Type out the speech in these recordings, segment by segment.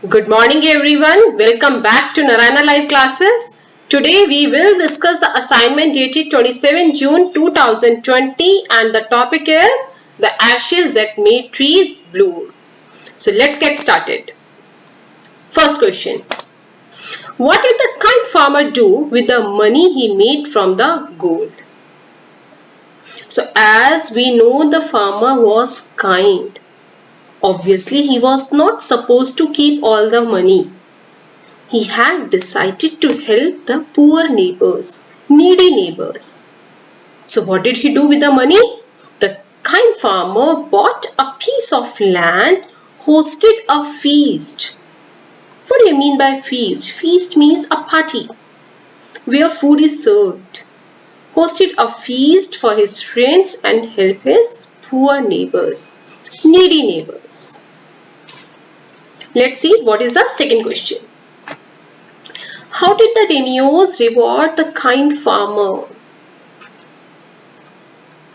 Good morning everyone. Welcome back to Narayana Live classes. Today we will discuss the assignment dated 27 June 2020 and the topic is the ashes that made trees bloom. So let's get started. First question. What did the kind farmer do with the money he made from the gold? So as we know, the farmer was kind. Obviously, he was not supposed to keep all the money. He had decided to help the poor neighbors, needy neighbors. So what did he do with the money? The kind farmer bought a piece of land, hosted a feast. What do you mean by feast? Feast means a party where food is served. Hosted a feast for his friends and helped his poor neighbors, needy neighbors. Let's see what is the second question. How did the daimyos reward the kind farmer?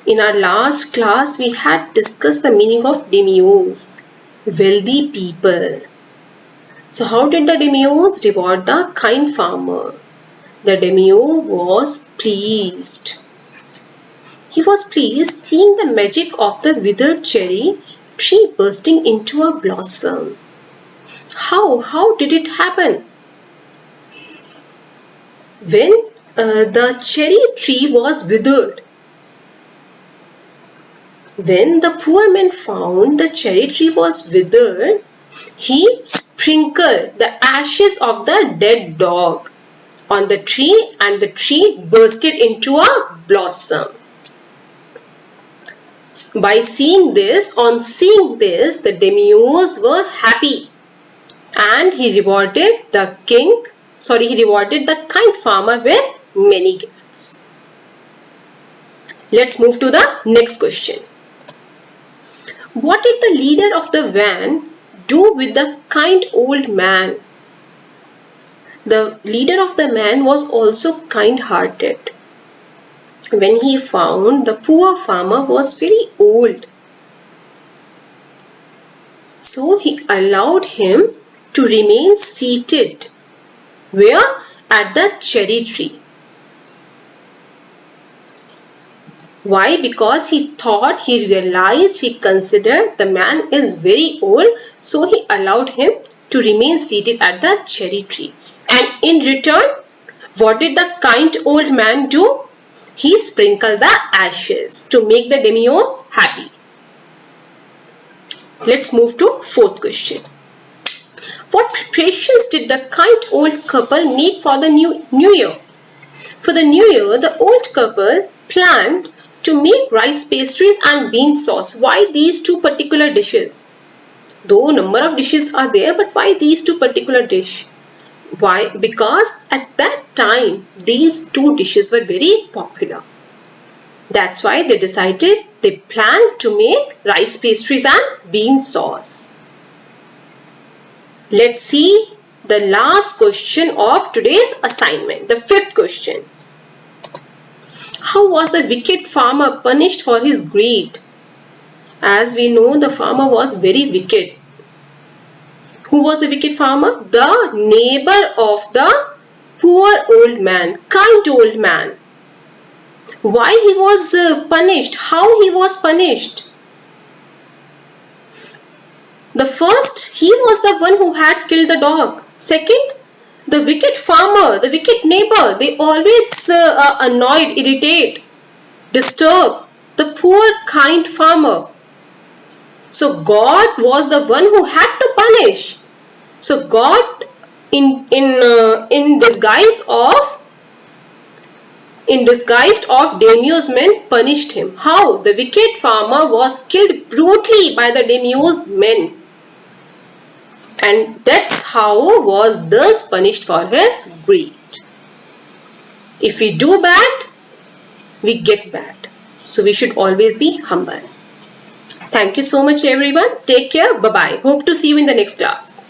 In our last class, we had discussed the meaning of daimyos, wealthy people. So how did the daimyos reward the kind farmer? The daimyo was pleased. He was pleased seeing the magic of the withered cherry tree bursting into a blossom. How did it happen? When the cherry tree was withered, when the poor man found the cherry tree was withered, he sprinkled the ashes of the dead dog on the tree and the tree bursted into a blossom. By seeing this, the daimyos were happy and he rewarded the kind farmer with many gifts. Let's move to the next question. What did the leader of the van do with the kind old man? The leader of the man was also kind-hearted. When he found the poor farmer was very old, so he allowed him to remain seated where? At the cherry tree. Why? Because he considered the man is very old, so he allowed him to remain seated at the cherry tree. And in return, what did the kind old man do? He sprinkled the ashes to make the daimyos happy. Let's move to fourth question. What preparations did the kind old couple make for the new year? For the new year, the old couple planned to make rice pastries and bean sauce. Why these two particular dishes? Though number of dishes are there, but why these two particular dishes? Why? Because at that time, these two dishes were very popular. That's why they planned to make rice pastries and bean sauce. Let's see the last question of today's assignment, the fifth question. How was the wicked farmer punished for his greed? As we know, the farmer was very wicked. Who was the wicked farmer? The neighbor of the poor old man, kind old man. Why he was punished? How he was punished? The first, he was the one who had killed the dog. Second, the wicked farmer, the wicked neighbor, they always annoyed, irritate, disturb the poor kind farmer. So God was the one who had to punish. So God in disguise of daimyo's men punished him. How? The wicked farmer was killed brutally by the daimyo's men. And that's how was thus punished for his greed. If we do bad, we get bad. So we should always be humble. Thank you so much everyone. Take care. Bye-bye. Hope to see you in the next class.